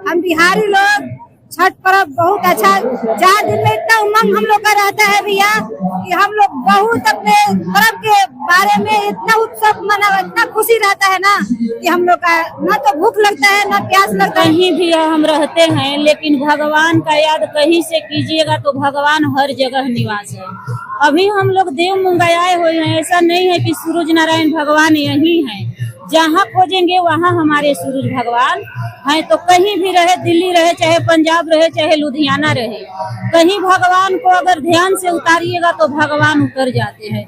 हम बिहारी लोग छठ पर्व बहुत अच्छा 4 दिन में इतना उमंग हम लोग का रहता है भैया कि हम लोग बहुत अपने पर्व के बारे में इतना उत्सव मना इतना खुशी रहता है ना कि हम लोग का न तो भूख लगता है न प्यास लगता है। कहीं भी हम रहते हैं लेकिन भगवान का याद कहीं से कीजिएगा तो भगवान हर जगह निवास है। अभी हम लोग देव मुंगाई आए हुए हैं, ऐसा नहीं है कि सूरज नारायण भगवान यही हैं। जहाँ खोजेंगे वहाँ हमारे सूरज भगवान हैं। तो कहीं भी रहे, दिल्ली रहे, चाहे पंजाब रहे, चाहे लुधियाना रहे, कहीं भगवान को अगर ध्यान से उतारिएगा तो भगवान उतर जाते हैं।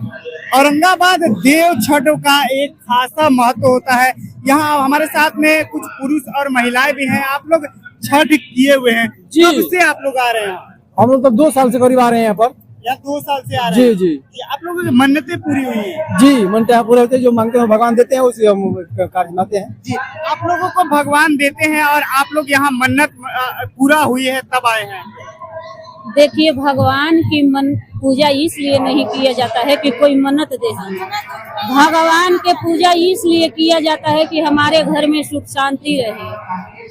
औरंगाबाद देव छठ का एक खासा महत्व होता है। यहाँ हमारे साथ में कुछ पुरुष और महिलाएं भी हैं। आप लोग छठ किए हुए हैं, कब से आप लोग आ रहे हैं? हम लोग तो 2 साल से करीब आ रहे हैं यहाँ पर। या 2 साल से आ रहे हैं? जी। आप लोगों की मन्नतें पूरी हुई है? जी, मनते पूरे होते हैं, जो मांगते हैं भगवान देते हैं, उसे हम कार्य बनाते हैं। जी, आप लोगों को भगवान देते हैं और आप लोग यहाँ मन्नत पूरा हुई है तब आए हैं। देखिए, भगवान की पूजा इसलिए नहीं किया जाता है कि कोई मन्नत दे हमें। भगवान के पूजा इसलिए किया जाता है कि हमारे घर में सुख शांति रहे,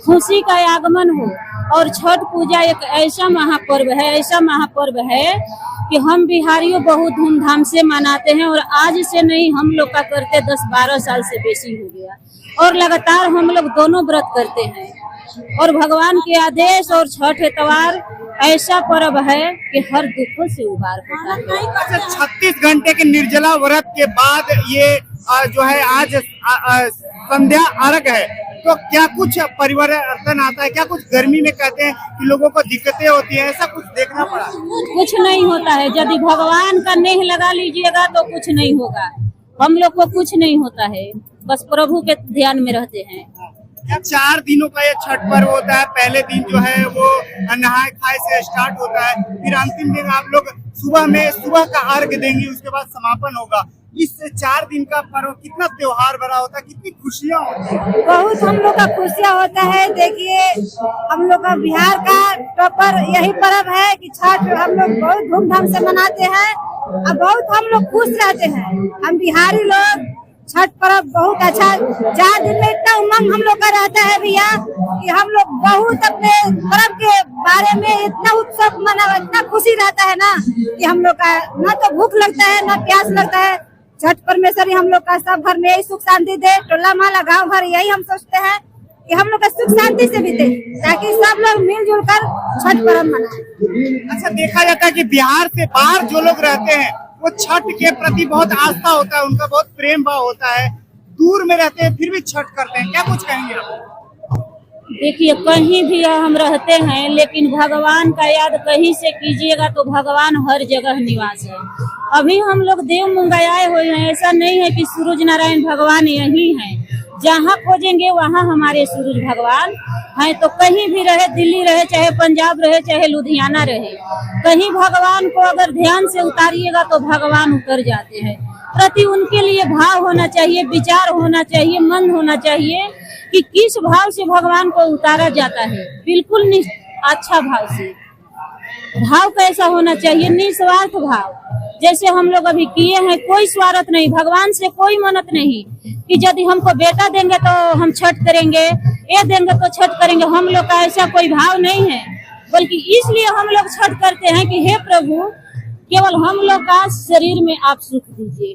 खुशी का आगमन हो। और छठ पूजा एक ऐसा महापर्व है कि हम बिहारियों बहुत धूमधाम से मनाते हैं। और आज से नहीं, हम लोग का करते 10-12 साल से बेसी हो गया और लगातार हम लोग दोनों व्रत करते हैं। और भगवान के आदेश और छठ एतवार ऐसा पर्व है कि हर दुखों से उबार होता है। 36 घंटे के निर्जला व्रत के बाद ये जो है आज संध्या अर्घ है, तो क्या कुछ परिवर्तन आता है? क्या कुछ गर्मी में कहते हैं कि लोगों को दिक्कतें होती है, ऐसा कुछ देखना पड़ा? कुछ नहीं होता है। यदि भगवान का नेह लगा लीजिएगा तो कुछ नहीं होगा। हम लोग को कुछ नहीं होता है, बस प्रभु के ध्यान में रहते हैं। 4 दिनों का ये छठ पर्व होता है। पहले दिन जो है वो नहाए खाए से स्टार्ट होता है, फिर अंतिम दिन आप लोग सुबह का अर्घ देंगे, उसके बाद समापन होगा। इस 4 दिन का पर्व कितना त्योहार भरा होता है, कितनी खुशियाँ होती है। बहुत हम लोग का खुशियाँ होता है। देखिए, हम लोग का बिहार का टॉपर यही पर्व है कि छठ हम लोग बहुत धूमधाम से मनाते हैं और बहुत हम लोग खुश रहते हैं। हम बिहारी लोग छठ पर्व बहुत अच्छा 4 दिन में इतना उमंग हम लोग का रहता है भैया कि हम लोग बहुत अपने पर्व के बारे में इतना उत्सव मना इतना खुशी रहता है ना कि हम लोग का न तो भूख लगता है न प्यास लगता है। छठ परमेश्वरी हम लोग का सब घर में यही सुख शांति दे, टोला माला गांव भर यही हम सोचते हैं कि हम लोग का सुख शांति से बीते, ताकि सब लोग मिलजुल कर छठ पर्व मनाएं। अच्छा, देखा जाता है कि बिहार से बाहर जो लोग रहते हैं वो छठ के प्रति बहुत आस्था होता है, उनका बहुत प्रेम भाव होता है। दूर में रहते हैं फिर भी छठ करते हैं, क्या कुछ कहेंगे आप? देखिए, कहीं भी हम रहते हैं लेकिन भगवान का याद कहीं से कीजिएगा तो भगवान हर जगह निवास है। अभी हम लोग देव मुंगाई आए हुए हैं, ऐसा नहीं है कि सूरज नारायण भगवान यही हैं। जहाँ खोजेंगे वहाँ हमारे सूरज भगवान हैं। तो कहीं भी रहे, दिल्ली रहे, चाहे पंजाब रहे, चाहे लुधियाना रहे, कहीं भगवान को अगर ध्यान से उतारिएगा तो भगवान उतर जाते हैं। प्रति उनके लिए भाव होना चाहिए, विचार होना चाहिए, मन होना चाहिए कि किस भाव से भगवान को उतारा जाता है। बिल्कुल अच्छा भाव से। भाव कैसा होना चाहिए? निस्वार्थ भाव। जैसे हम लोग अभी किए हैं, कोई स्वार्थ नहीं, भगवान से कोई मन्नत नहीं कि यदि हमको बेटा देंगे तो हम छठ करेंगे, ये देंगे तो छठ करेंगे। हम लोग का ऐसा कोई भाव नहीं है, बल्कि इसलिए हम लोग छठ करते हैं कि हे प्रभु, केवल हम लोग का शरीर में आप सुख दीजिए,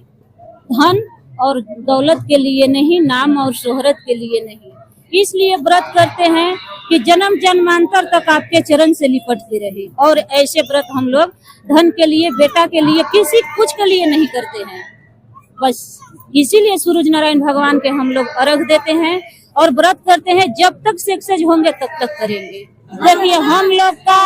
धन और दौलत के लिए नहीं, नाम और शोहरत के लिए नहीं। इसलिए व्रत करते हैं कि जन्म जन्मांतर तक आपके चरण से लिपटते रहे। और ऐसे व्रत हम लोग धन के लिए, बेटा के लिए, किसी कुछ के लिए नहीं करते हैं। बस इसीलिए सूरज नारायण भगवान के हम लोग अर्घ देते हैं और व्रत करते हैं। जब तक सक्सेस होंगे तब तक करेंगे। देखिए, हम लोग का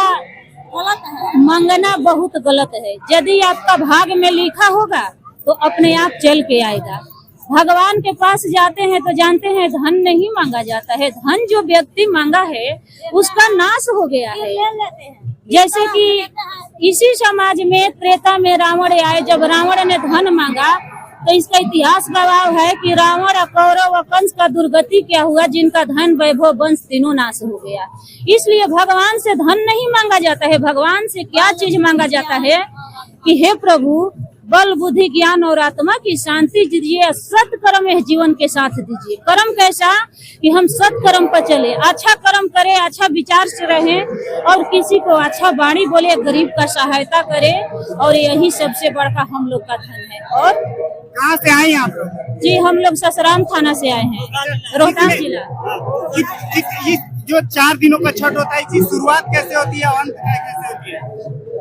मांगना बहुत गलत है। यदि आपका भाग में लिखा होगा तो अपने आप चल के आएगा। भगवान के पास जाते हैं तो जानते हैं धन नहीं मांगा जाता है। धन जो व्यक्ति मांगा है उसका नाश हो गया है। जैसे कि इसी समाज में त्रेता में रावण आए, जब रावण ने धन मांगा तो इसका इतिहास गवाह है कि रावण, कौरव और कंस का दुर्गति क्या हुआ, जिनका धन, वैभव, वंश तीनों नाश हो गया। इसलिए भगवान से धन नहीं मांगा जाता है। भगवान से क्या चीज मांगा जाता है कि हे प्रभु, बल बुद्धि ज्ञान और आत्मा की शांति दीजिए, सत्कर्म यह जीवन के साथ दीजिए। कर्म कैसा कि हम सत्कर्म पर चले, अच्छा कर्म करें, अच्छा विचार से रहें और किसी को अच्छा वाणी बोले, गरीब का सहायता करें, और यही सबसे बड़ा हम लोग का धन है। और कहाँ से आए हैं आप लोग? जी हम लोग ससराम थाना से आए हैं, रोहतास जिला। ये जो 4 दिनों का छठ होता है, इसकी शुरुआत कैसे होती है, अंत कैसे होती है?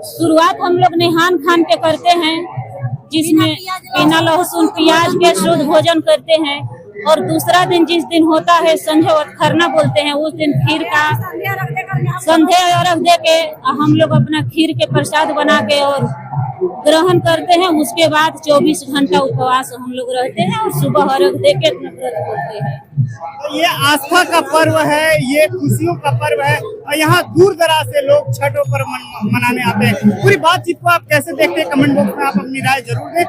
शुरुआत हम लोग निहान खान के करते हैं, जिसमें बिना लहसुन प्याज के शुद्ध भोजन करते हैं। और दूसरा दिन जिस दिन होता है संध्या खरना बोलते हैं, उस दिन खीर का संध्या अर्घ दे के हम लोग अपना खीर के प्रसाद बना के और ग्रहण करते हैं। उसके बाद 24 घंटा उपवास हम लोग रहते हैं और सुबह अर्घ दे के अपना व्रत करते हैं। तो ये आस्था का पर्व है, ये खुशियों का पर्व है, और यहाँ दूर दराज से लोग छठों पर मनाने आते हैं। पूरी बातचीत को आप कैसे देखते हैं, कमेंट बॉक्स में आप अपनी राय जरूर दें।